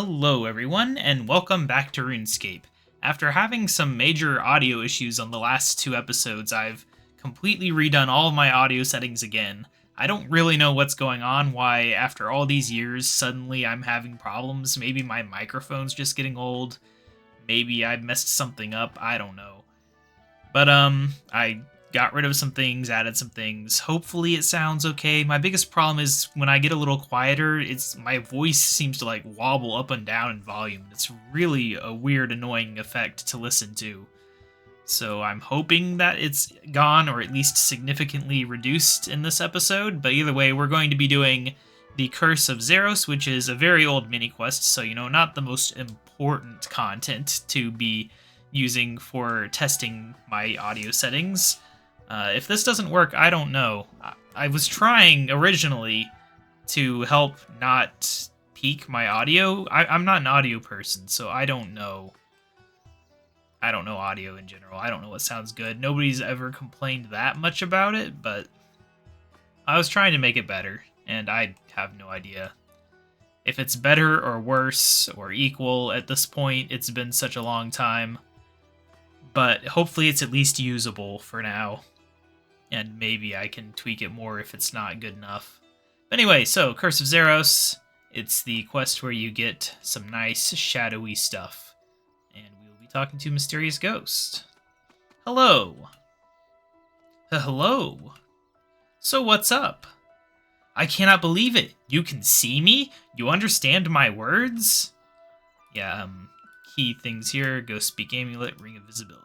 Hello everyone, and welcome back to RuneScape. After having some major audio issues on the last two episodes, I've completely redone all of my audio settings again. I don't really know what's going on, why after all these years, suddenly I'm having problems. Maybe my microphone's just getting old. Maybe I messed something up, I don't know. But I got rid of some things, added some things. Hopefully it sounds okay. My biggest problem is when I get a little quieter, my voice seems to like wobble up and down in volume. It's really a weird, annoying effect to listen to. So I'm hoping that it's gone or at least significantly reduced in this episode. But either way, we're going to be doing the Curse of Zaros, which is a very old mini quest. So, not the most important content to be using for testing my audio settings. If this doesn't work, I don't know. I was trying originally to help not peak my audio. I'm not an audio person, so I don't know. I don't know audio in general. I don't know what sounds good. Nobody's ever complained that much about it, but I was trying to make it better, and I have no idea if it's better or worse or equal at this point. It's been such a long time, but hopefully it's at least usable for now. And maybe I can tweak it more if it's not good enough. But anyway, so Curse of Zaros. It's the quest where you get some nice shadowy stuff. And we will be talking to Mysterious Ghost. Hello. Hello. So what's up? I cannot believe it. You can see me? You understand my words? Yeah, key things here. Ghost Speak Amulet, Ring of Visibility.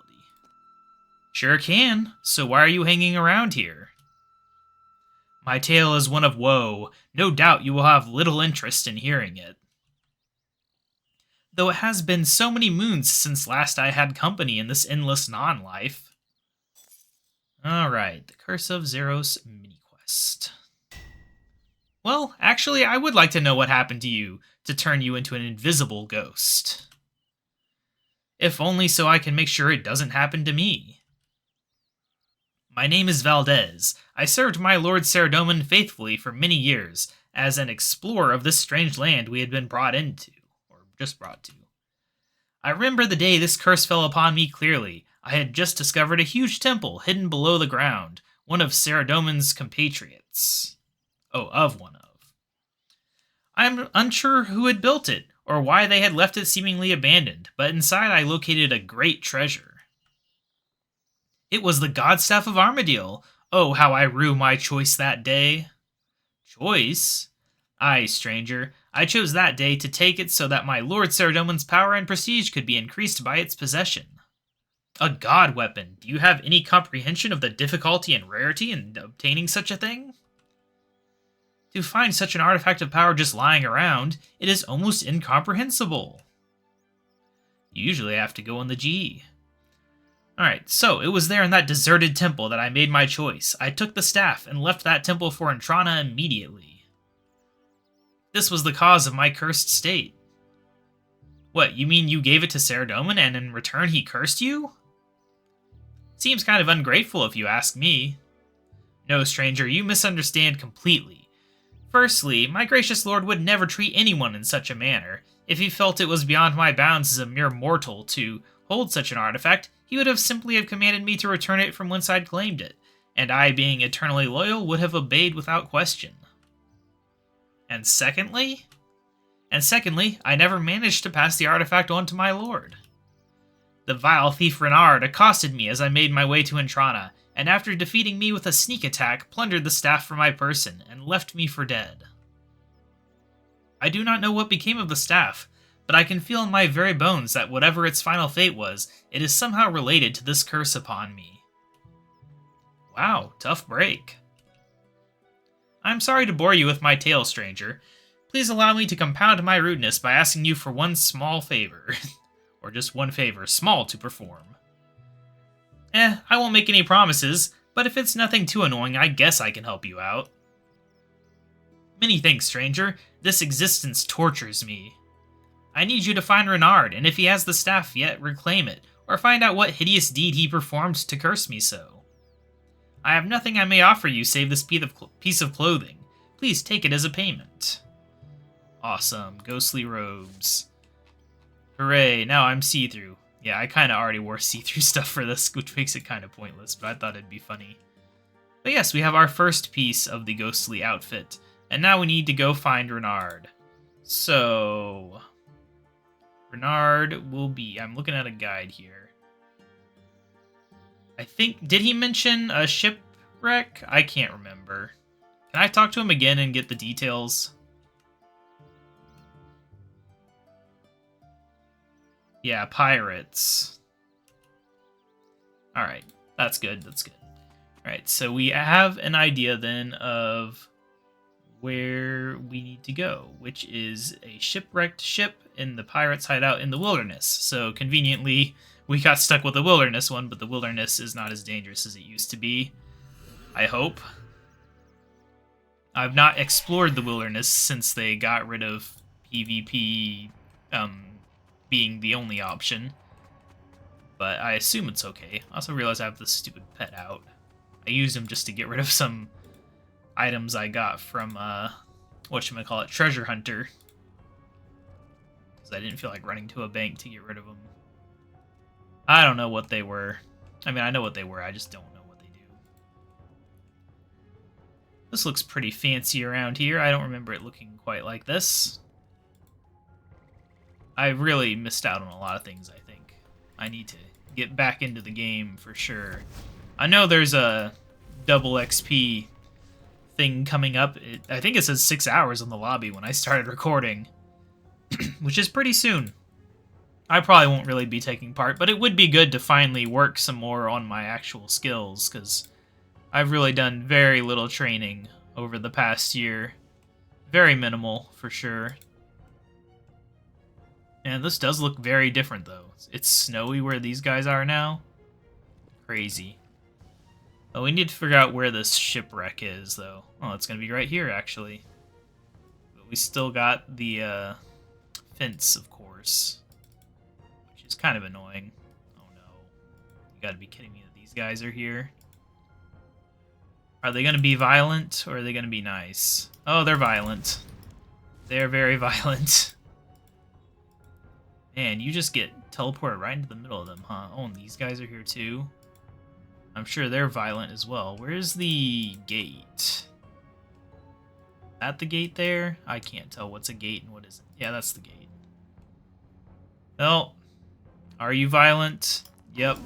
Sure can. So why are you hanging around here? My tale is one of woe. No doubt you will have little interest in hearing it. Though it has been so many moons since last I had company in this endless non-life. Alright, the Curse of Zaros mini-quest. Well, actually, I would like to know what happened to you to turn you into an invisible ghost. If only so I can make sure it doesn't happen to me. My name is Valdez. I served my Lord Saradomin faithfully for many years, as an explorer of this strange land we had been brought into, or just brought to. I remember the day this curse fell upon me clearly. I had just discovered a huge temple hidden below the ground, one of Saradomin's compatriots. Oh, of one of. I am unsure who had built it, or why they had left it seemingly abandoned, but inside I located a great treasure. It was the Godstaff of Armadale. Oh, how I rue my choice that day. Choice? Aye, stranger. I chose that day to take it so that my Lord Saradomin's power and prestige could be increased by its possession. A god weapon. Do you have any comprehension of the difficulty and rarity in obtaining such a thing? To find such an artifact of power just lying around, it is almost incomprehensible. You usually have to go on the GE. Alright, so it was there in that deserted temple that I made my choice. I took the staff and left that temple for Entrana immediately. This was the cause of my cursed state. What, you mean you gave it to Saradomin and in return he cursed you? Seems kind of ungrateful if you ask me. No, stranger, you misunderstand completely. Firstly, my gracious lord would never treat anyone in such a manner. If he felt it was beyond my bounds as a mere mortal to hold such an artifact, he would have simply commanded me to return it from whence I'd claimed it, and I, being eternally loyal, would have obeyed without question. And secondly, I never managed to pass the artifact on to my lord. The vile thief Renard accosted me as I made my way to Entrana, and after defeating me with a sneak attack, plundered the staff from my person, and left me for dead. I do not know what became of the staff, but I can feel in my very bones that whatever its final fate was, it is somehow related to this curse upon me. Wow, tough break. I'm sorry to bore you with my tale, stranger. Please allow me to compound my rudeness by asking you for one small favor. Or just one favor, small to perform. I won't make any promises, but if it's nothing too annoying, I guess I can help you out. Many thanks, stranger. This existence tortures me. I need you to find Renard, and if he has the staff yet, reclaim it, or find out what hideous deed he performed to curse me so. I have nothing I may offer you save this piece of clothing. Please take it as a payment. Awesome. Ghostly robes. Hooray, now I'm see-through. Yeah, I kind of already wore see-through stuff for this, which makes it kind of pointless, but I thought it'd be funny. But yes, we have our first piece of the ghostly outfit, and now we need to go find Renard. So... Renard will be... I'm looking at a guide here. I think... Did he mention a shipwreck? I can't remember. Can I talk to him again and get the details? Yeah, pirates. Alright, that's good, that's good. Alright, so we have an idea then of where we need to go, which is a shipwrecked ship in the pirates' hideout in the wilderness. So conveniently, we got stuck with the wilderness one, but the wilderness is not as dangerous as it used to be. I hope. I've not explored the wilderness since they got rid of PvP being the only option. But I assume it's okay. I also realize I have this stupid pet out. I used him just to get rid of some items I got from, whatchamacallit, Treasure Hunter. Because I didn't feel like running to a bank to get rid of them. I don't know what they were. I mean, I know what they were, I just don't know what they do. This looks pretty fancy around here. I don't remember it looking quite like this. I really missed out on a lot of things, I think. I need to get back into the game for sure. I know there's a double XP thing coming up. I think it says 6 hours on the lobby when I started recording, which is pretty soon. I probably won't really be taking part, but it would be good to finally work some more on my actual skills, because I've really done very little training over the past year. Very minimal, for sure. And this does look very different, though. It's snowy where these guys are now. Crazy. Oh, we need to figure out where this shipwreck is, though. Oh, it's going to be right here, actually. But we still got the fence, of course. Which is kind of annoying. Oh, no. You gotta be kidding me that these guys are here. Are they going to be violent, or are they going to be nice? Oh, they're violent. They're very violent. Man, you just get teleported right into the middle of them, huh? Oh, and these guys are here too. I'm sure they're violent as well. Where's the gate? At the gate there? I can't tell what's a gate and what isn't. Yeah, that's the gate. Well, are you violent? Yep.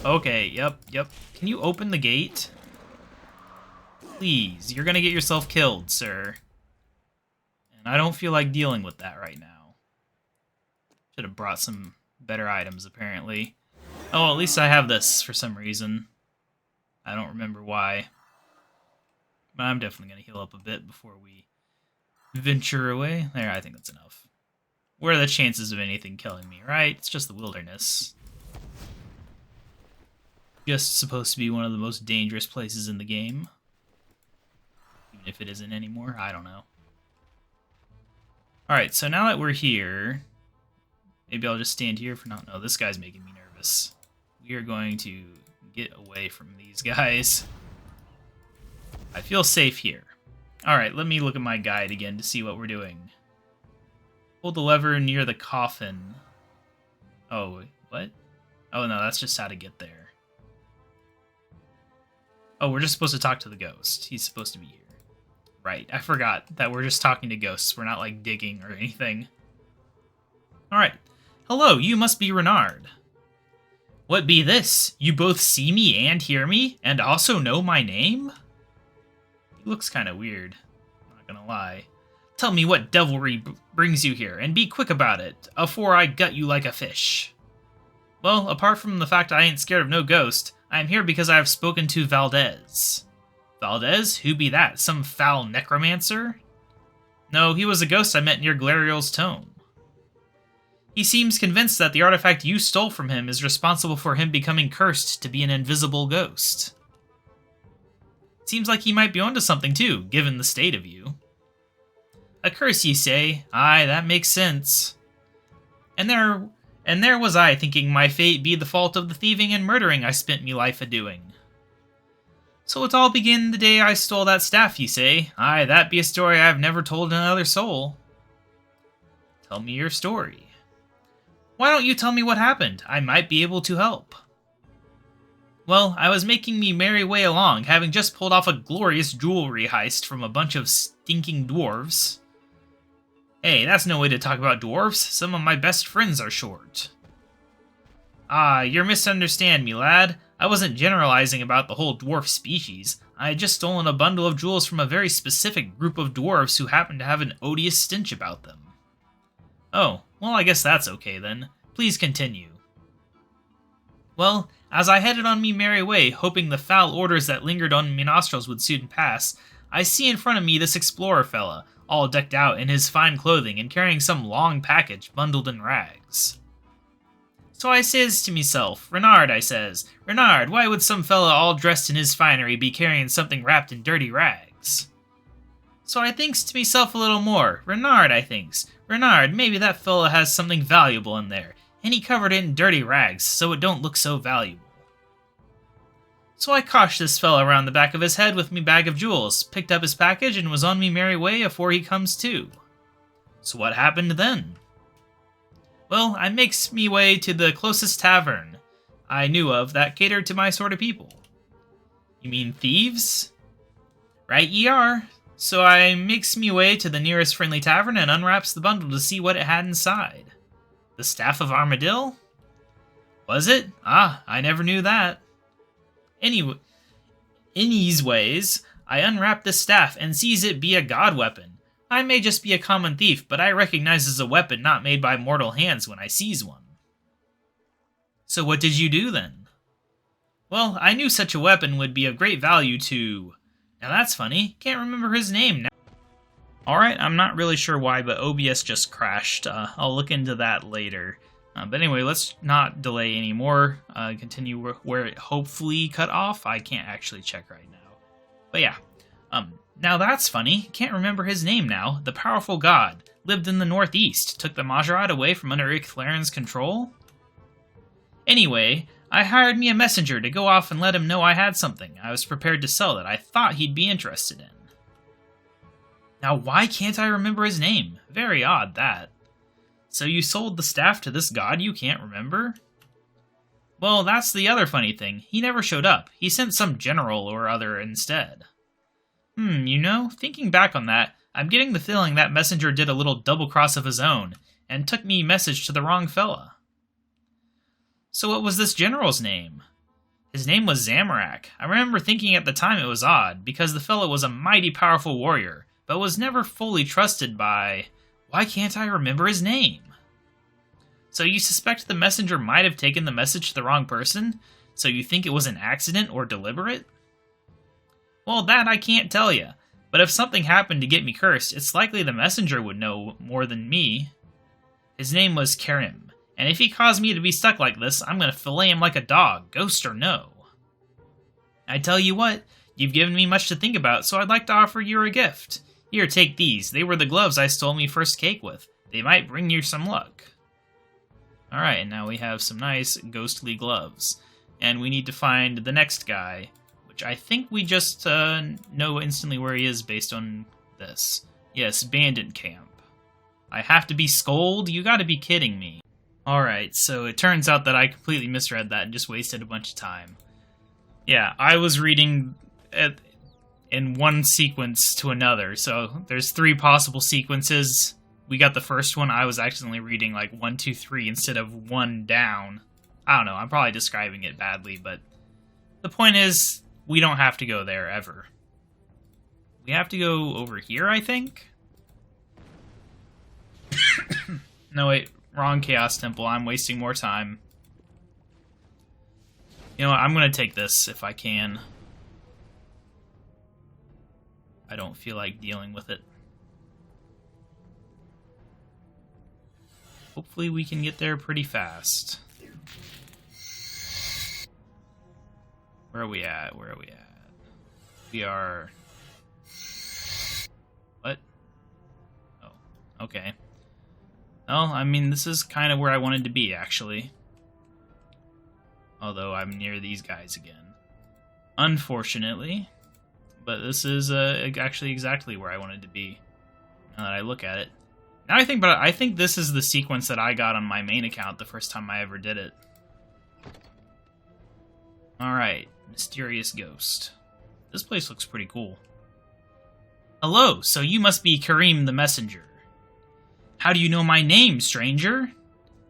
Okay, yep. Can you open the gate? Please, you're gonna get yourself killed, sir. And I don't feel like dealing with that right now. Should have brought some better items, apparently. Oh, at least I have this for some reason. I don't remember why. But I'm definitely going to heal up a bit before we venture away. There, I think that's enough. What are the chances of anything killing me, right? It's just the wilderness. Just supposed to be one of the most dangerous places in the game. Even if it isn't anymore, I don't know. Alright, so now that we're here... Maybe I'll just stand here for now. No, this guy's making me nervous. We are going to get away from these guys. I feel safe here. Alright, let me look at my guide again to see what we're doing. Hold the lever near the coffin. Oh, what? Oh, no, that's just how to get there. Oh, we're just supposed to talk to the ghost. He's supposed to be here. Right, I forgot that we're just talking to ghosts. We're not, like, digging or anything. Alright. Hello, you must be Renard. What be this? You both see me and hear me, and also know my name? He looks kind of weird, not gonna lie. Tell me what devilry brings you here, and be quick about it, afore I gut you like a fish. Well, apart from the fact I ain't scared of no ghost, I am here because I have spoken to Valdez. Valdez? Who be that? Some foul necromancer? No, he was a ghost I met near Glariol's tomb. He seems convinced that the artifact you stole from him is responsible for him becoming cursed to be an invisible ghost. Seems like he might be onto something too, given the state of you. A curse, ye say? Aye, that makes sense. And there was I, thinking my fate be the fault of the thieving and murdering I spent me life a-doing. So it all began the day I stole that staff, ye say? Aye, that be a story I've never told another soul. Tell me your story. Why don't you tell me what happened? I might be able to help. Well, I was making me merry way along, having just pulled off a glorious jewelry heist from a bunch of stinking dwarves. Hey, that's no way to talk about dwarves. Some of my best friends are short. Ah, you're misunderstanding me, lad. I wasn't generalizing about the whole dwarf species. I had just stolen a bundle of jewels from a very specific group of dwarves who happened to have an odious stench about them. Oh, well, I guess that's okay then. Please continue. Well, as I headed on me merry way, hoping the foul odors that lingered on me nostrils would soon pass, I see in front of me this explorer fella, all decked out in his fine clothing and carrying some long package bundled in rags. So I says to meself, Renard, I says, Renard, why would some fella all dressed in his finery be carrying something wrapped in dirty rags? So I thinks to meself a little more, Renard, I thinks, Renard, maybe that fella has something valuable in there, and he covered it in dirty rags so it don't look so valuable. So I coshed this fella around the back of his head with me bag of jewels, picked up his package, and was on me merry way afore he comes to. So what happened then? Well, I makes me way to the closest tavern I knew of that catered to my sort of people. You mean thieves? Right ye are. So I makes me way to the nearest friendly tavern and unwraps the bundle to see what it had inside. The Staff of Armadillo? Was it? Ah, I never knew that. Anyway, in these ways, I unwrap the staff and sees it be a god weapon. I may just be a common thief, but I recognize as a weapon not made by mortal hands when I seize one. So what did you do then? Well, I knew such a weapon would be of great value to... Now that's funny, can't remember his name now. Alright, I'm not really sure why, but OBS just crashed. I'll look into that later. But anyway, let's not delay anymore. Continue where it hopefully cut off. I can't actually check right now. But yeah. Now that's funny. Can't remember his name now. The powerful god. Lived in the northeast. Took the Majorat away from under Icthlarion's control. Anyway, I hired me a messenger to go off and let him know I had something I was prepared to sell that I thought he'd be interested in. Now why can't I remember his name? Very odd, that. So you sold the staff to this god you can't remember? Well, that's the other funny thing. He never showed up. He sent some general or other instead. You know, thinking back on that, I'm getting the feeling that messenger did a little double-cross of his own, and took me message to the wrong fella. So what was this general's name? His name was Zamorak. I remember thinking at the time it was odd, because the fella was a mighty powerful warrior, but was never fully trusted by... Why can't I remember his name? So you suspect the messenger might have taken the message to the wrong person? So you think it was an accident or deliberate? Well, that I can't tell you. But if something happened to get me cursed, it's likely the messenger would know more than me. His name was Karim, and if he caused me to be stuck like this, I'm going to fillet him like a dog, ghost or no. I tell you what, you've given me much to think about, so I'd like to offer you a gift. Here, take these. They were the gloves I stole me first cake with. They might bring you some luck. Alright, and now we have some nice ghostly gloves. And we need to find the next guy, which I think we just know instantly where he is based on this. Yes, Bandit Camp. I have to be Scold? You gotta be kidding me. Alright, so it turns out that I completely misread that and just wasted a bunch of time. Yeah, I was reading... in one sequence to another. So there's 3 possible sequences. We got the first one. I was accidentally reading like 1, 2, 3 instead of 1 down. I don't know. I'm probably describing it badly, but the point is we don't have to go there ever. We have to go over here, I think? No, wait. Wrong Chaos Temple. I'm wasting more time. You know what? I'm going to take this if I can. I don't feel like dealing with it. Hopefully we can get there pretty fast. Where are we at? Where are we at? We are... What? Oh, okay. Well, I mean, this is kind of where I wanted to be, actually. Although I'm near these guys again. Unfortunately. But this is actually exactly where I wanted to be, now that I look at it. Now I think, but I think this is the sequence that I got on my main account the first time I ever did it. Alright, mysterious ghost. This place looks pretty cool. Hello, so you must be Karim the messenger. How do you know my name, stranger?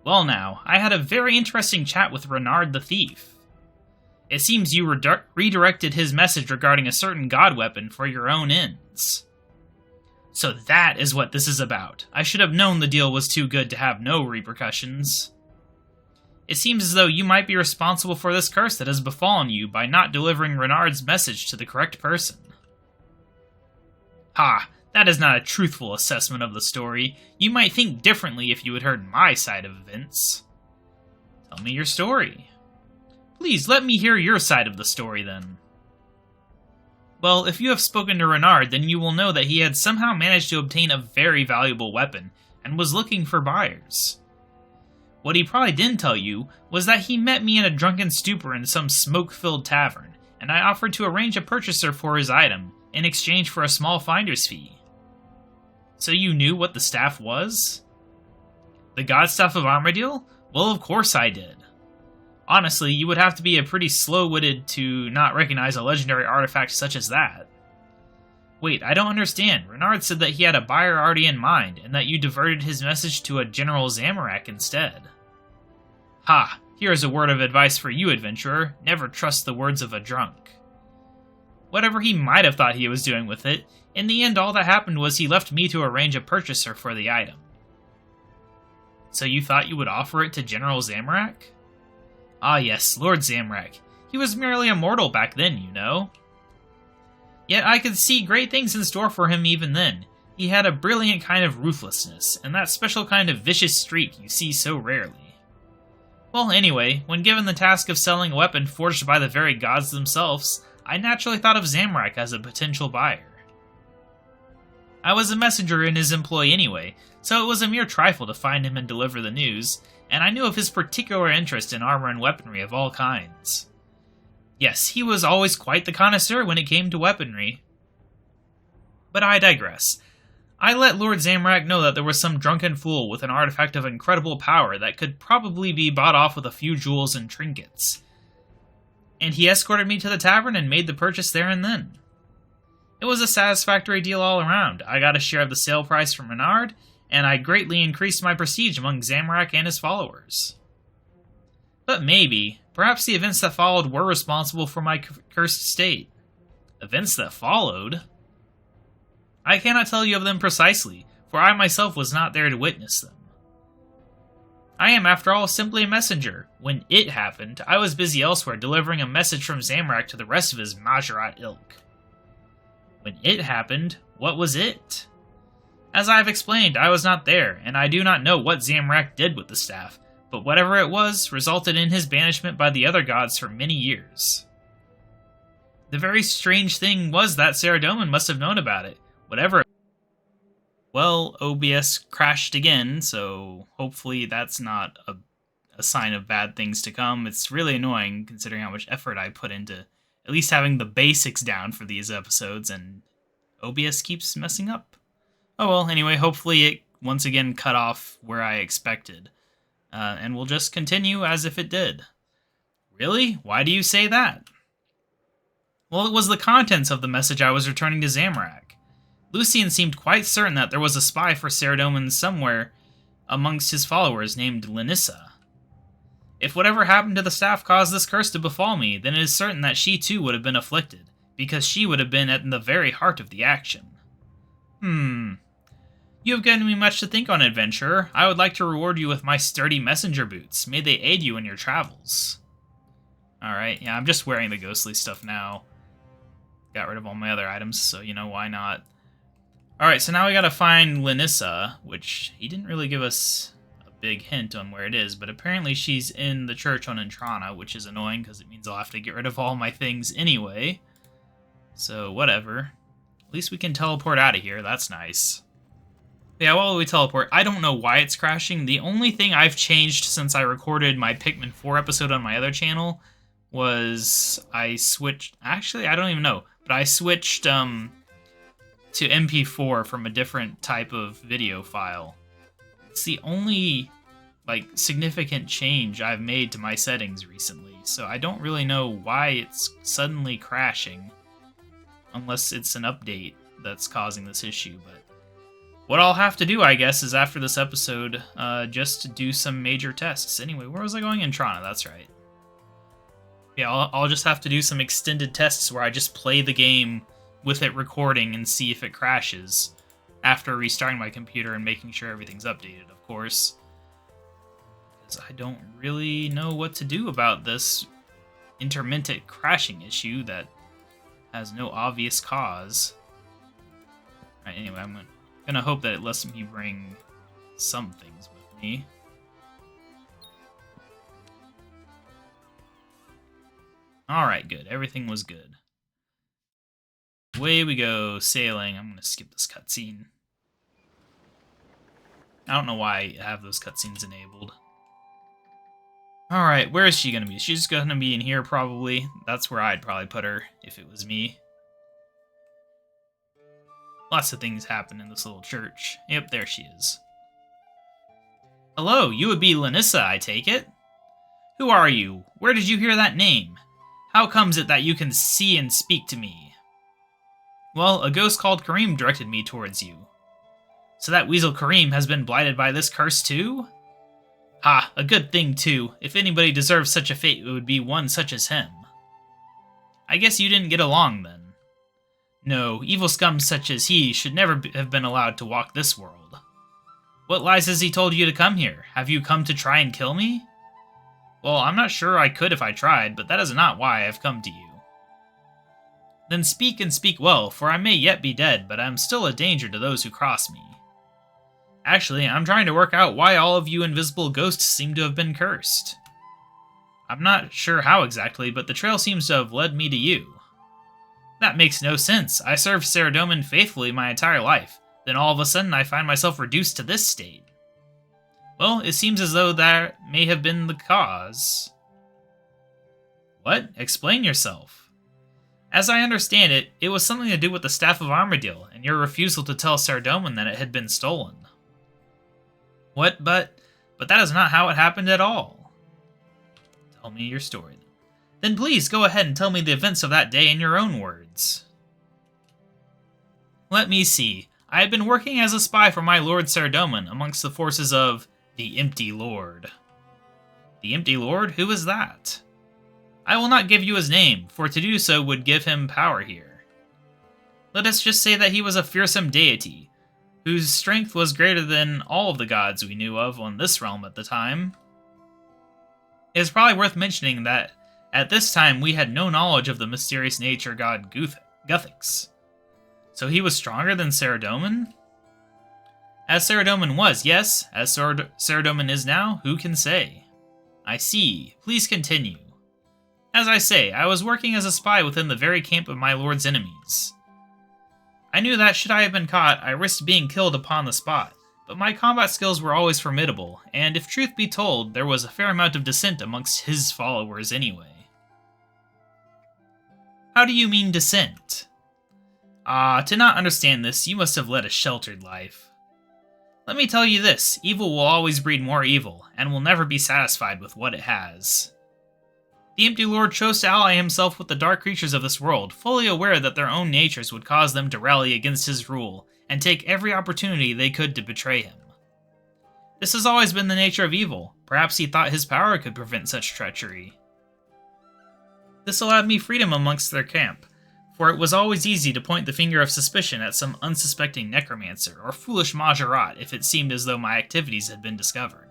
Well now, I had a very interesting chat with Renard the thief. It seems you redirected his message regarding a certain god weapon for your own ends. So that is what this is about. I should have known the deal was too good to have no repercussions. It seems as though you might be responsible for this curse that has befallen you by not delivering Renard's message to the correct person. Ha! That is not a truthful assessment of the story. You might think differently if you had heard my side of events. Tell me your story. Please, let me hear your side of the story, then. Well, if you have spoken to Renard, then you will know that he had somehow managed to obtain a very valuable weapon, and was looking for buyers. What he probably didn't tell you was that he met me in a drunken stupor in some smoke-filled tavern, and I offered to arrange a purchaser for his item, in exchange for a small finder's fee. So you knew what the staff was? The god staff of Armadillo? Well, of course I did. Honestly, you would have to be a pretty slow-witted to not recognize a legendary artifact such as that. Wait, I don't understand. Renard said that he had a buyer already in mind, and that you diverted his message to a General Zamorak instead. Ha! Here is a word of advice for you, adventurer. Never trust the words of a drunk. Whatever he might have thought he was doing with it, in the end all that happened was he left me to arrange a purchaser for the item. So you thought you would offer it to General Zamorak? Ah yes, Lord Zamorak. He was merely a mortal back then, you know. Yet I could see great things in store for him even then. He had a brilliant kind of ruthlessness, and that special kind of vicious streak you see so rarely. Well, anyway, when given the task of selling a weapon forged by the very gods themselves, I naturally thought of Zamorak as a potential buyer. I was a messenger in his employ anyway, so it was a mere trifle to find him and deliver the news, and I knew of his particular interest in armor and weaponry of all kinds. Yes, he was always quite the connoisseur when it came to weaponry. But I digress. I let Lord Zamorak know that there was some drunken fool with an artifact of incredible power that could probably be bought off with a few jewels and trinkets. And he escorted me to the tavern and made the purchase there and then. It was a satisfactory deal all around. I got a share of the sale price from Renard, and I greatly increased my prestige among Zamorak and his followers. But maybe, perhaps the events that followed were responsible for my cursed state. Events that followed? I cannot tell you of them precisely, for I myself was not there to witness them. I am, after all, simply a messenger. When it happened, I was busy elsewhere delivering a message from Zamorak to the rest of his Majorat ilk. When it happened, what was it? As I have explained, I was not there, and I do not know what Zamorak did with the staff, but whatever it was, resulted in his banishment by the other gods for many years. The very strange thing was that Saradomin must have known about it, whatever. Well, OBS crashed again, so hopefully that's not a sign of bad things to come. It's really annoying, considering how much effort I put into at least having the basics down for these episodes, and OBS keeps messing up. Oh well, anyway, hopefully it once again cut off where I expected. And we'll just continue as if it did. Really? Why do you say that? Well, it was the contents of the message I was returning to Zamorak. Lucian seemed quite certain that there was a spy for Saradomin somewhere amongst his followers named Linissa. If whatever happened to the staff caused this curse to befall me, then it is certain that she too would have been afflicted, because she would have been at the very heart of the action. You have given me much to think on, adventurer. I would like to reward you with my sturdy messenger boots. May they aid you in your travels. Alright, yeah, I'm just wearing the ghostly stuff now. Got rid of all my other items, so you know, why not? Alright, so now we gotta find Linissa, which he didn't really give us a big hint on where it is, but apparently she's in the church on Intrana, which is annoying because it means I'll have to get rid of all my things anyway. So, whatever. At least we can teleport out of here, that's nice. Yeah, while we teleport, I don't know why it's crashing. The only thing I've changed since I recorded my Pikmin 4 episode on my other channel was I switched... Actually, I don't even know. But I switched to MP4 from a different type of video file. It's the only, like, significant change I've made to my settings recently, so I don't really know why it's suddenly crashing, unless it's an update that's causing this issue, but what I'll have to do, I guess, is after this episode, just to do some major tests. Anyway, where was I going? In Toronto, that's right. Yeah, I'll just have to do some extended tests where I just play the game with it recording and see if it crashes after restarting my computer and making sure everything's updated, of course. Because I don't really know what to do about this intermittent crashing issue that has no obvious cause. Alright, anyway, I'm gonna hope that it lets me bring some things with me. Alright, good. Everything was good. Away we go, sailing. I'm gonna skip this cutscene. I don't know why I have those cutscenes enabled. Alright, where is she gonna be? She's gonna be in here, probably. That's where I'd probably put her, if it was me. Lots of things happen in this little church. Yep, there she is. Hello, you would be Linissa, I take it? Who are you? Where did you hear that name? How comes it that you can see and speak to me? Well, a ghost called Karim directed me towards you. So that weasel Karim has been blighted by this curse too? Ha, a good thing too. If anybody deserves such a fate, it would be one such as him. I guess you didn't get along then. No, evil scum such as he should never have been allowed to walk this world. What lies has he told you to come here? Have you come to try and kill me? Well, I'm not sure I could if I tried, but that is not why I have come to you. Then speak and speak well, for I may yet be dead, but I am still a danger to those who cross me. Actually, I'm trying to work out why all of you invisible ghosts seem to have been cursed. I'm not sure how exactly, but the trail seems to have led me to you. That makes no sense. I served Saradomin faithfully my entire life. Then all of a sudden I find myself reduced to this state. Well, it seems as though that may have been the cause. What? Explain yourself. As I understand it, it was something to do with the Staff of Armadillo, and your refusal to tell Saradomin that it had been stolen. What? But that is not how it happened at all. Tell me your story, then. Then please go ahead and tell me the events of that day in your own words. Let me see. I had been working as a spy for my Lord Saradomin amongst the forces of the Empty Lord. The Empty Lord? Who is that? I will not give you his name, for to do so would give him power here. Let us just say that he was a fearsome deity, whose strength was greater than all of the gods we knew of on this realm at the time. It is probably worth mentioning that at this time we had no knowledge of the mysterious nature god Guthix. So he was stronger than Saradomin? As Saradomin was, yes. As Saradomin is now, who can say? I see. Please continue. As I say, I was working as a spy within the very camp of my lord's enemies. I knew that should I have been caught, I risked being killed upon the spot, but my combat skills were always formidable, and if truth be told, there was a fair amount of dissent amongst his followers anyway. How do you mean dissent? Ah, to not understand this, you must have led a sheltered life. Let me tell you this, evil will always breed more evil, and will never be satisfied with what it has. The Empty Lord chose to ally himself with the dark creatures of this world, fully aware that their own natures would cause them to rally against his rule, and take every opportunity they could to betray him. This has always been the nature of evil. Perhaps he thought his power could prevent such treachery. This allowed me freedom amongst their camp, for it was always easy to point the finger of suspicion at some unsuspecting necromancer or foolish majorat if it seemed as though my activities had been discovered.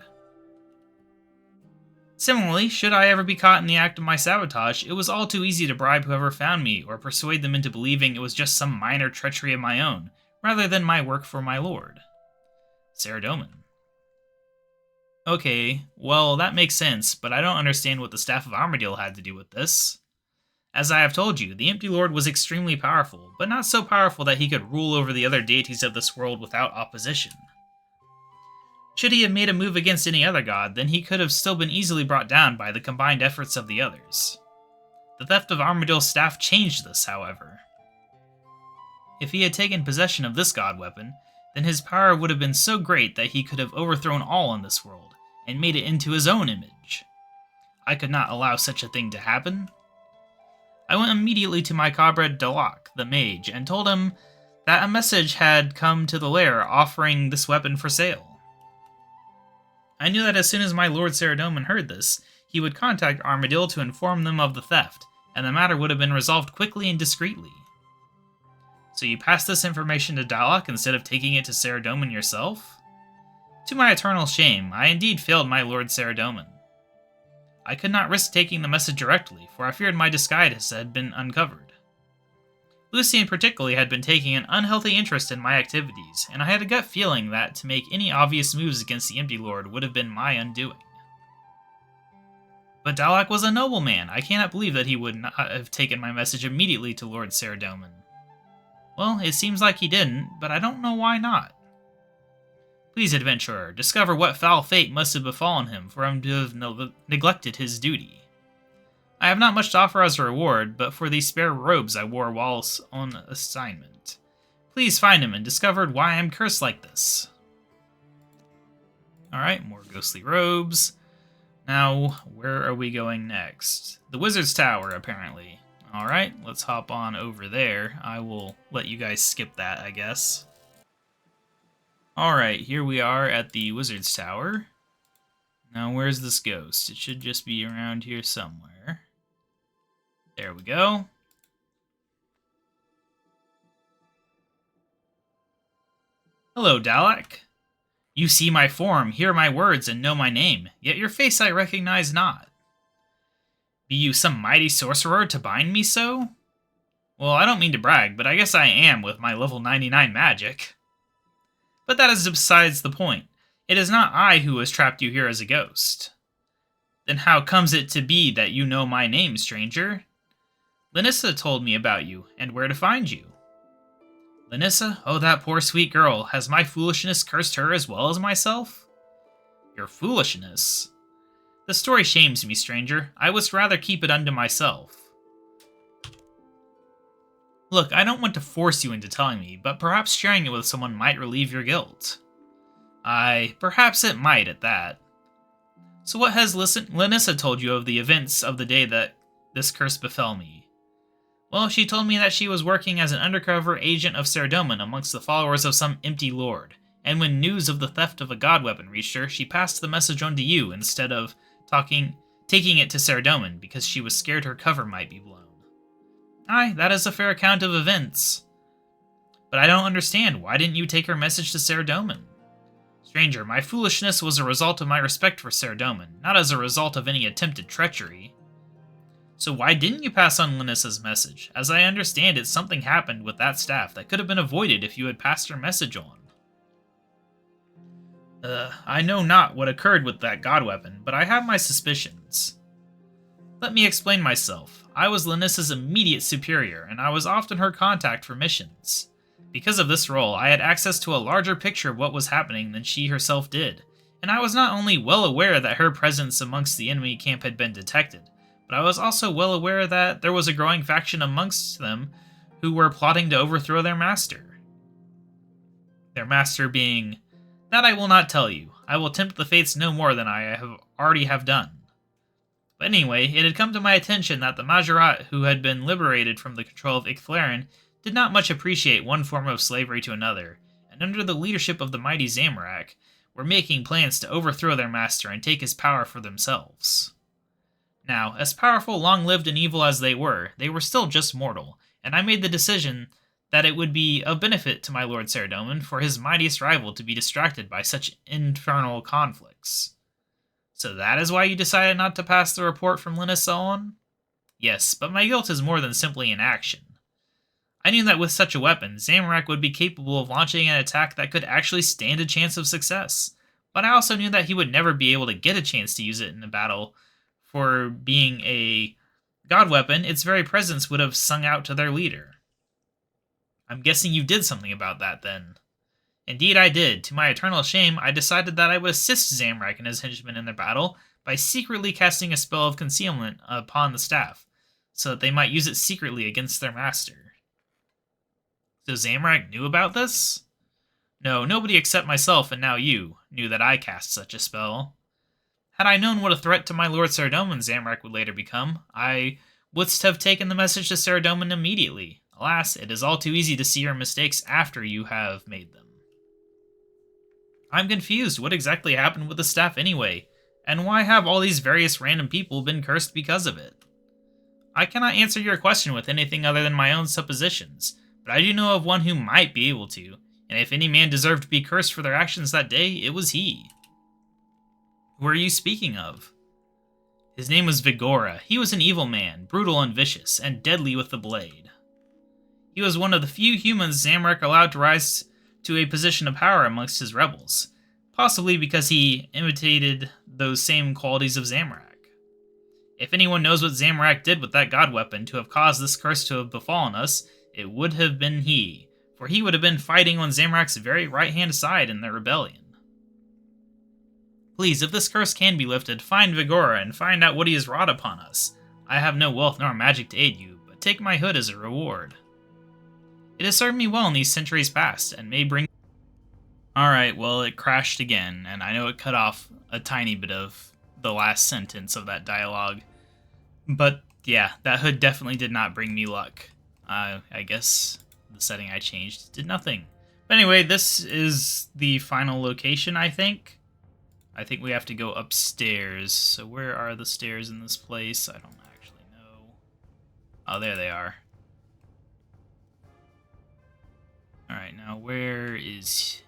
Similarly, should I ever be caught in the act of my sabotage, it was all too easy to bribe whoever found me or persuade them into believing it was just some minor treachery of my own, rather than my work for my lord. Saradomin. Okay, well, that makes sense, but I don't understand what the Staff of Armadillo had to do with this. As I have told you, the Empty Lord was extremely powerful, but not so powerful that he could rule over the other deities of this world without opposition. Should he have made a move against any other god, then he could have still been easily brought down by the combined efforts of the others. The theft of Armadillo's staff changed this, however. If he had taken possession of this god weapon, then his power would have been so great that he could have overthrown all in this world, and made it into his own image. I could not allow such a thing to happen. I went immediately to my comrade Dalek, the mage, and told him that a message had come to the lair offering this weapon for sale. I knew that as soon as my Lord Saradomin heard this, he would contact Armadillo to inform them of the theft, and the matter would have been resolved quickly and discreetly. So you passed this information to Dalek instead of taking it to Saradomin yourself? To my eternal shame, I indeed failed my Lord Saradomin. I could not risk taking the message directly, for I feared my disguise had been uncovered. Lucien particularly had been taking an unhealthy interest in my activities, and I had a gut feeling that to make any obvious moves against the Empty Lord would have been my undoing. But Dalek was a noble man. I cannot believe that he would not have taken my message immediately to Lord Saradomin. Well, it seems like he didn't, but I don't know why not. Please, adventurer, discover what foul fate must have befallen him for him to have neglected his duty. I have not much to offer as a reward, but for these spare robes I wore whilst on assignment. Please find him and discover why I am cursed like this. Alright, more ghostly robes. Now, where are we going next? The Wizard's Tower, apparently. Alright, let's hop on over there. I will let you guys skip that, I guess. Alright, here we are at the Wizard's Tower. Now, where's this ghost? It should just be around here somewhere. There we go. Hello, Dalek. You see my form, hear my words, and know my name, yet your face I recognize not. Be you some mighty sorcerer to bind me so? Well, I don't mean to brag, but I guess I am with my level 99 magic. But that is besides the point. It is not I who has trapped you here as a ghost. Then how comes it to be that you know my name, stranger? Linissa told me about you, and where to find you. Linissa? Oh, that poor sweet girl. Has my foolishness cursed her as well as myself? Your foolishness? The story shames me, stranger. I would rather keep it unto myself. Look, I don't want to force you into telling me, but perhaps sharing it with someone might relieve your guilt. Perhaps it might at that. So what has Linissa told you of the events of the day that this curse befell me? Well, she told me that she was working as an undercover agent of Saradomin amongst the followers of some empty lord, and when news of the theft of a god weapon reached her, she passed the message on to you instead of taking it to Saradomin because she was scared her cover might be blown. Aye, that is a fair account of events. But I don't understand. Why didn't you take her message to Saradomin? Stranger, my foolishness was a result of my respect for Saradomin, not as a result of any attempted treachery. So why didn't you pass on Linissa's message? As I understand it, something happened with that staff that could have been avoided if you had passed her message on. I know not what occurred with that god weapon, but I have my suspicions. Let me explain myself. I was Linissa's immediate superior, and I was often her contact for missions. Because of this role, I had access to a larger picture of what was happening than she herself did, and I was not only well aware that her presence amongst the enemy camp had been detected, but I was also well aware that there was a growing faction amongst them who were plotting to overthrow their master. Their master being... That I will not tell you. I will tempt the fates no more than I already have done. But anyway, it had come to my attention that the Majorat who had been liberated from the control of Icthlaren did not much appreciate one form of slavery to another, and under the leadership of the mighty Zamorak, were making plans to overthrow their master and take his power for themselves. Now, as powerful, long-lived, and evil as they were still just mortal, and I made the decision that it would be of benefit to my Lord Saradomin for his mightiest rival to be distracted by such infernal conflicts. So that is why you decided not to pass the report from Linissa on? Yes, but my guilt is more than simply inaction. I knew that with such a weapon, Zamorak would be capable of launching an attack that could actually stand a chance of success, but I also knew that he would never be able to get a chance to use it in a battle. For being a god weapon, its very presence would have sung out to their leader. I'm guessing you did something about that, then. Indeed I did. To my eternal shame, I decided that I would assist Zamorak and his henchmen in their battle by secretly casting a spell of concealment upon the staff, so that they might use it secretly against their master. So Zamorak knew about this? No, nobody except myself and now you knew that I cast such a spell. Had I known what a threat to my Lord Saradomin Zamorak would later become, I wouldst have taken the message to Saradomin immediately. Alas, it is all too easy to see your mistakes after you have made them. I'm confused. What exactly happened with the staff anyway? And why have all these various random people been cursed because of it? I cannot answer your question with anything other than my own suppositions, but I do know of one who might be able to, and if any man deserved to be cursed for their actions that day, it was he. Who are you speaking of? His name was Vigora. He was an evil man, brutal and vicious, and deadly with the blade. He was one of the few humans Zamorak allowed to rise to a position of power amongst his rebels, possibly because he imitated those same qualities of Zamorak. If anyone knows what Zamorak did with that god weapon to have caused this curse to have befallen us, it would have been he, for he would have been fighting on Zamorak's very right-hand side in the rebellion. Please, if this curse can be lifted, find Vigora and find out what he has wrought upon us. I have no wealth nor magic to aid you, but take my hood as a reward. It has served me well in these centuries past, and may bring... Alright, well, it crashed again, and I know it cut off a tiny bit of the last sentence of that dialogue. But, yeah, that hood definitely did not bring me luck. I guess the setting I changed did nothing. But anyway, this is the final location, I think. I think we have to go upstairs. So where are the stairs in this place? I don't actually know. Oh, there they are. Alright, now where is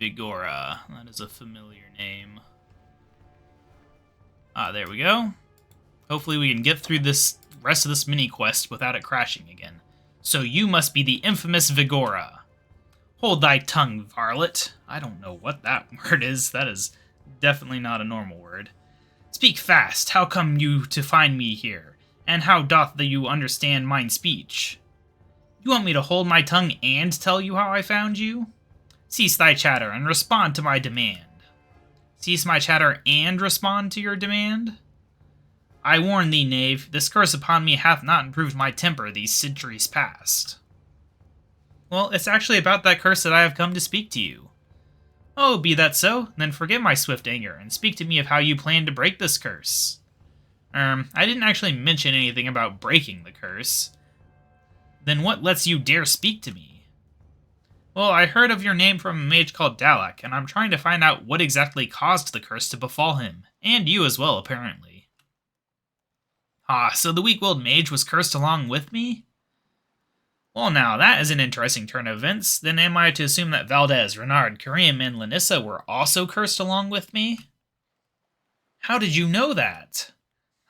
Vigora? That is a familiar name. Ah, there we go. Hopefully we can get through this rest of this mini-quest without it crashing again. So you must be the infamous Vigora. Hold thy tongue, varlet. I don't know what that word is. That is definitely not a normal word. Speak fast. How come you to find me here? And how doth you understand mine speech? You want me to hold my tongue and tell you how I found you? Cease thy chatter and respond to my demand. Cease my chatter and respond to your demand? I warn thee, knave, this curse upon me hath not improved my temper these centuries past. Well, it's actually about that curse that I have come to speak to you. Oh, be that so, then forget my swift anger, and speak to me of how you plan to break this curse. I didn't actually mention anything about breaking the curse. Then what lets you dare speak to me? Well, I heard of your name from a mage called Dalek, and I'm trying to find out what exactly caused the curse to befall him, and you as well, apparently. Ah, so the weak-willed mage was cursed along with me? Well now, that is an interesting turn of events. Then am I to assume that Valdez, Renard, Karim, and Linissa were also cursed along with me? How did you know that?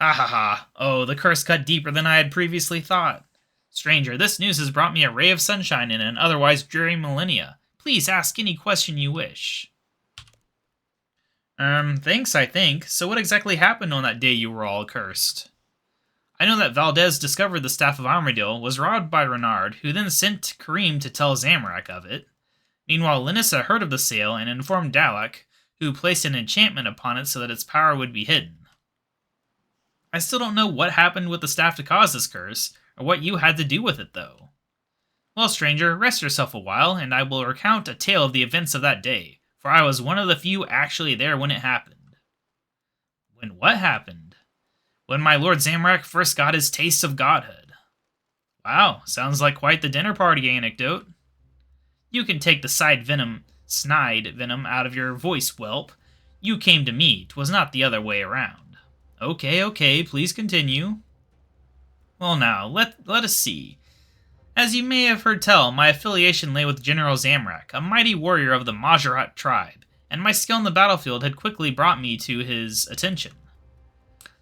Ha ha ha. Oh, the curse cut deeper than I had previously thought. Stranger, this news has brought me a ray of sunshine in an otherwise dreary millennia. Please ask any question you wish. Thanks, I think. So what exactly happened on that day you were all cursed? I know that Valdez discovered the Staff of Armadillo, was robbed by Renard, who then sent Karim to tell Zamorak of it. Meanwhile, Linissa heard of the sale and informed Dalek, who placed an enchantment upon it so that its power would be hidden. I still don't know what happened with the staff to cause this curse, or what you had to do with it, though. Well, stranger, rest yourself a while, and I will recount a tale of the events of that day, for I was one of the few actually there when it happened. When what happened? When my Lord Zamorak first got his taste of godhood. Wow, sounds like quite the dinner party anecdote. You can take the snide venom out of your voice, whelp. You came to me, 'twas not the other way around. Okay, please continue. Well now, let us see. As you may have heard tell, my affiliation lay with General Zamorak, a mighty warrior of the Majorat tribe, and my skill in the battlefield had quickly brought me to his attention.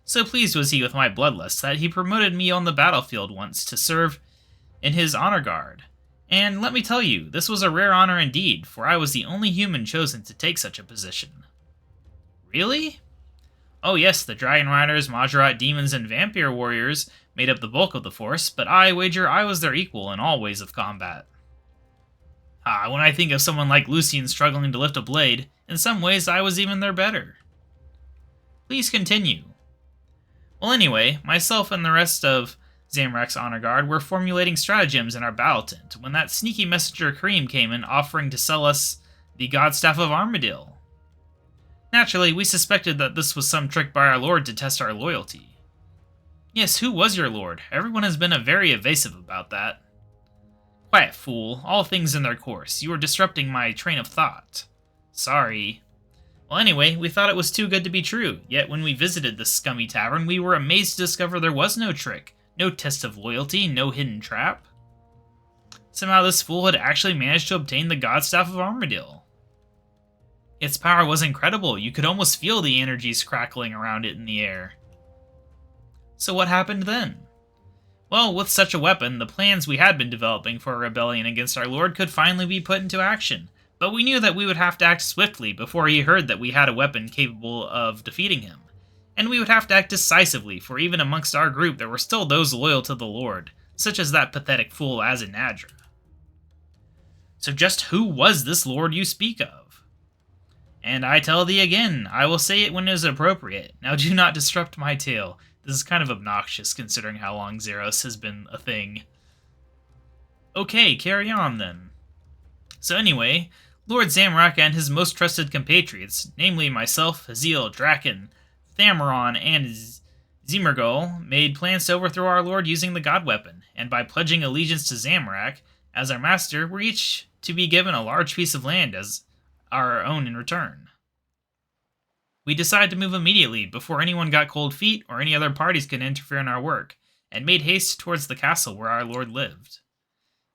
So pleased was he with my bloodlust that he promoted me on the battlefield once to serve in his honor guard. And let me tell you, this was a rare honor indeed, for I was the only human chosen to take such a position. Really? Oh yes, the Dragon Riders, Majorat demons, and Vampire warriors made up the bulk of the force, but I wager I was their equal in all ways of combat. When I think of someone like Lucian struggling to lift a blade, in some ways I was even their better. Please continue. Well anyway, myself and the rest of Zamrak's honor guard, were formulating stratagems in our battle tent when that sneaky messenger Karim came in offering to sell us the God Staff of Armadillo. Naturally, we suspected that this was some trick by our lord to test our loyalty. Yes, who was your lord? Everyone has been very evasive about that. Quiet, fool. All things in their course. You are disrupting my train of thought. Sorry. Well, anyway, we thought it was too good to be true, yet when we visited this scummy tavern, we were amazed to discover there was no trick, no test of loyalty, no hidden trap. Somehow this fool had actually managed to obtain the God Staff of Armadillo. Its power was incredible. You could almost feel the energies crackling around it in the air. So what happened then? Well, with such a weapon, the plans we had been developing for a rebellion against our lord could finally be put into action, but we knew that we would have to act swiftly before he heard that we had a weapon capable of defeating him. And we would have to act decisively, for even amongst our group there were still those loyal to the lord, such as that pathetic fool Azinadra. So just who was this lord you speak of? And I tell thee again, I will say it when it is appropriate. Now do not disrupt my tale. This is kind of obnoxious considering how long Zaros has been a thing. Okay, carry on then. So anyway, Lord Zamorak and his most trusted compatriots, namely myself, Haziel, Draken, Thameron, and Zemergol, made plans to overthrow our lord using the god weapon, and by pledging allegiance to Zamorak as our master, we're each to be given a large piece of land as our own in return. We decided to move immediately, before anyone got cold feet or any other parties could interfere in our work, and made haste towards the castle where our lord lived.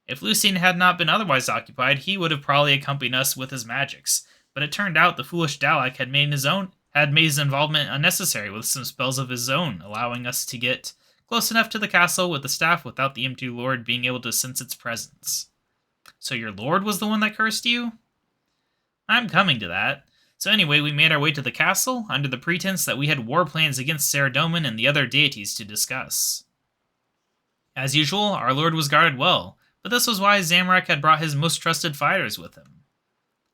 If Lucien had not been otherwise occupied, he would have probably accompanied us with his magics, but it turned out the foolish Dalek had made his involvement unnecessary with some spells of his own, allowing us to get close enough to the castle with the staff without the empty lord being able to sense its presence. So your lord was the one that cursed you? I'm coming to that. So anyway, we made our way to the castle, under the pretense that we had war plans against Saradomin and the other deities to discuss. As usual, our lord was guarded well, but this was why Zamorak had brought his most trusted fighters with him.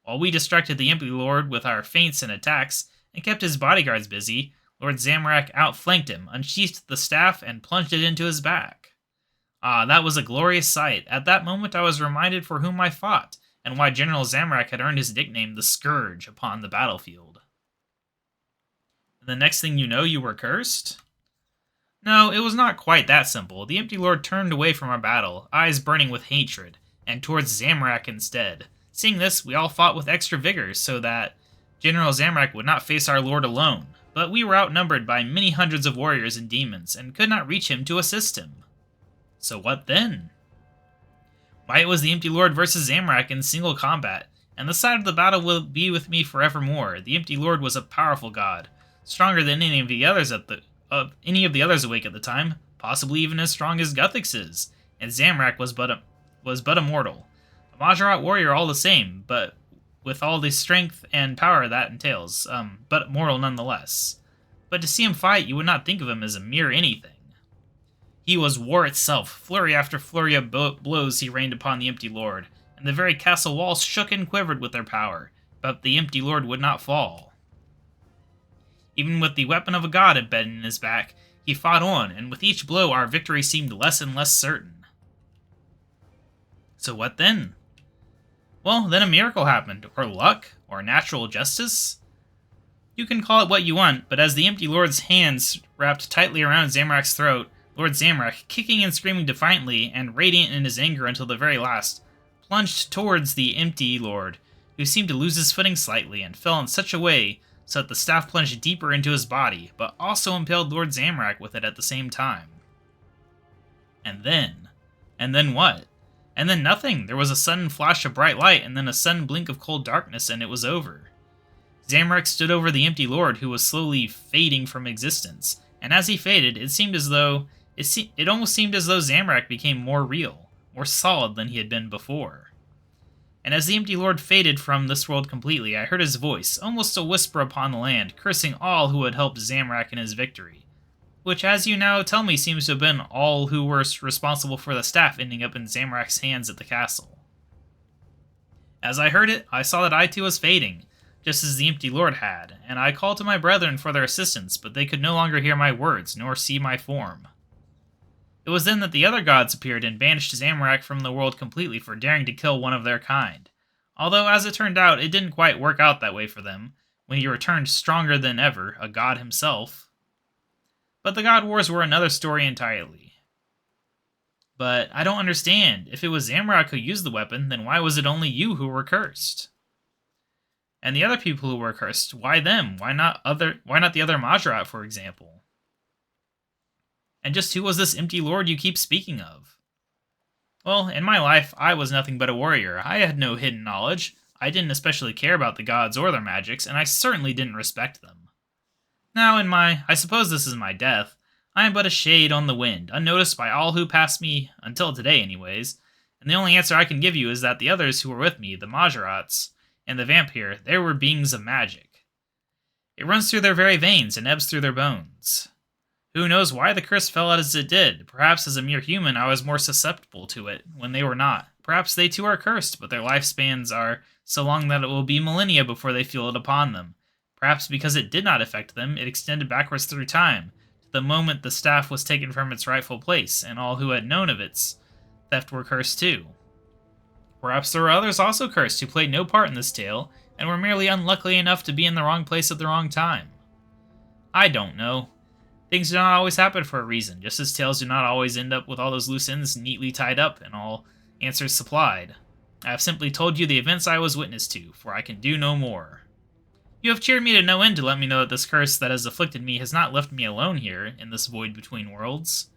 While we distracted the empty lord with our feints and attacks, and kept his bodyguards busy, Lord Zamorak outflanked him, unsheathed the staff, and plunged it into his back. Ah, that was a glorious sight. At that moment I was reminded for whom I fought, and why General Zamorak had earned his nickname, the Scourge, upon the battlefield. And the next thing you know, you were cursed? No, it was not quite that simple. The Empty Lord turned away from our battle, eyes burning with hatred, and towards Zamorak instead. Seeing this, we all fought with extra vigor, so that General Zamorak would not face our lord alone, but we were outnumbered by many hundreds of warriors and demons, and could not reach him to assist him. So what then? Why, it was the Empty Lord versus Zamorak in single combat, and the side of the battle will be with me forevermore. The Empty Lord was a powerful god, stronger than any of the others awake at the time, possibly even as strong as Guthix is, and Zamorak was but a mortal, a Majorat warrior all the same, but with all the strength and power that entails, but mortal nonetheless. But to see him fight, you would not think of him as a mere anything. He was war itself. Flurry after flurry of blows he rained upon the Empty Lord, and the very castle walls shook and quivered with their power, but the Empty Lord would not fall. Even with the weapon of a god embedded in his back, he fought on, and with each blow our victory seemed less and less certain. So what then? Well, then a miracle happened, or luck, or natural justice. You can call it what you want, but as the Empty Lord's hands wrapped tightly around Zamorak's throat, Lord Zamorak, kicking and screaming defiantly, and radiant in his anger until the very last, plunged towards the Empty Lord, who seemed to lose his footing slightly, and fell in such a way so that the staff plunged deeper into his body, but also impaled Lord Zamorak with it at the same time. And then what? And then nothing. There was a sudden flash of bright light, and then a sudden blink of cold darkness, and it was over. Zamorak stood over the Empty Lord, who was slowly fading from existence, and as he faded, it almost seemed as though Zamorak became more real, more solid than he had been before. And as the Empty Lord faded from this world completely, I heard his voice, almost a whisper upon the land, cursing all who had helped Zamorak in his victory, which, as you now tell me, seems to have been all who were responsible for the staff ending up in Zamorak's hands at the castle. As I heard it, I saw that I too was fading, just as the Empty Lord had, and I called to my brethren for their assistance, but they could no longer hear my words, nor see my form. It was then that the other gods appeared and banished Zamorak from the world completely for daring to kill one of their kind. Although, as it turned out, it didn't quite work out that way for them, when he returned stronger than ever, a god himself. But the God Wars were another story entirely. But I don't understand. If it was Zamorak who used the weapon, then why was it only you who were cursed? And the other people who were cursed, why them? Why not the other Majrat, for example? And just who was this empty lord you keep speaking of? Well, in my life, I was nothing but a warrior. I had no hidden knowledge. I didn't especially care about the gods or their magics, and I certainly didn't respect them. Now, I suppose this is my death, I am but a shade on the wind, unnoticed by all who pass me, until today anyways, and the only answer I can give you is that the others who were with me, the Majarats, and the vampire, they were beings of magic. It runs through their very veins and ebbs through their bones. Who knows why the curse fell out as it did? Perhaps as a mere human I was more susceptible to it, when they were not. Perhaps they too are cursed, but their lifespans are so long that it will be millennia before they feel it upon them. Perhaps because it did not affect them, it extended backwards through time, to the moment the staff was taken from its rightful place, and all who had known of its theft were cursed too. Perhaps there were others also cursed who played no part in this tale, and were merely unlucky enough to be in the wrong place at the wrong time. I don't know. Things do not always happen for a reason, just as tales do not always end up with all those loose ends neatly tied up and all answers supplied. I have simply told you the events I was witness to, for I can do no more. You have cheered me to no end to let me know that this curse that has afflicted me has not left me alone here, in this void between worlds.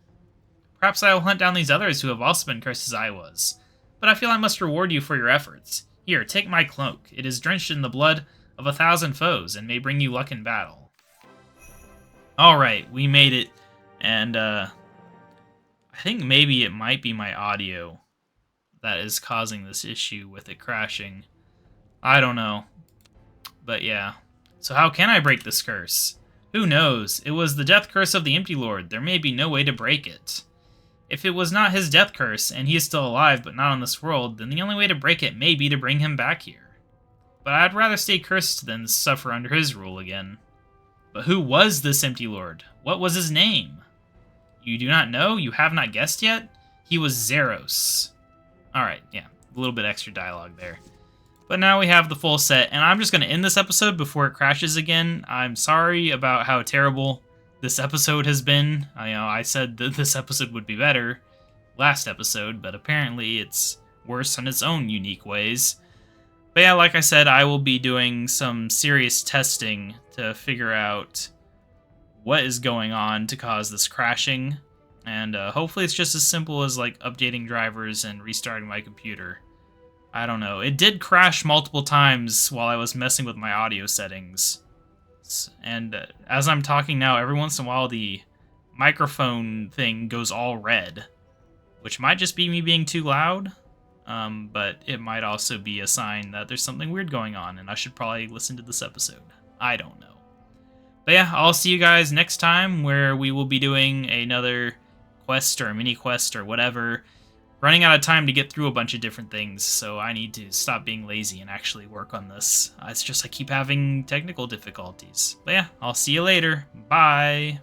Perhaps I will hunt down these others who have also been cursed as I was, but I feel I must reward you for your efforts. Here, take my cloak. It is drenched in the blood of 1,000 foes, and may bring you luck in battle. Alright, we made it, and I think maybe it might be my audio that is causing this issue with it crashing. I don't know. But yeah. So how can I break this curse? Who knows? It was the death curse of the Empty Lord. There may be no way to break it. If it was not his death curse, and he is still alive but not on this world, then the only way to break it may be to bring him back here. But I'd rather stay cursed than suffer under his rule again. But who was this Empty Lord? What was his name? You do not know? You have not guessed yet? He was Zaros. Alright, yeah, a little bit extra dialogue there. But now we have the full set, and I'm just going to end this episode before it crashes again. I'm sorry about how terrible this episode has been. I said that this episode would be better last episode, but apparently it's worse in its own unique ways. But yeah, like I said, I will be doing some serious testing to figure out what is going on to cause this crashing. And hopefully it's just as simple as like updating drivers and restarting my computer. I don't know. It did crash multiple times while I was messing with my audio settings. And as I'm talking now, every once in a while the microphone thing goes all red, which might just be me being too loud. But it might also be a sign that there's something weird going on, and I should probably listen to this episode. I don't know. But yeah, I'll see you guys next time, where we will be doing another quest or a mini quest or whatever. Running out of time to get through a bunch of different things, so I need to stop being lazy and actually work on this. It's just I keep having technical difficulties. But yeah, I'll see you later. Bye!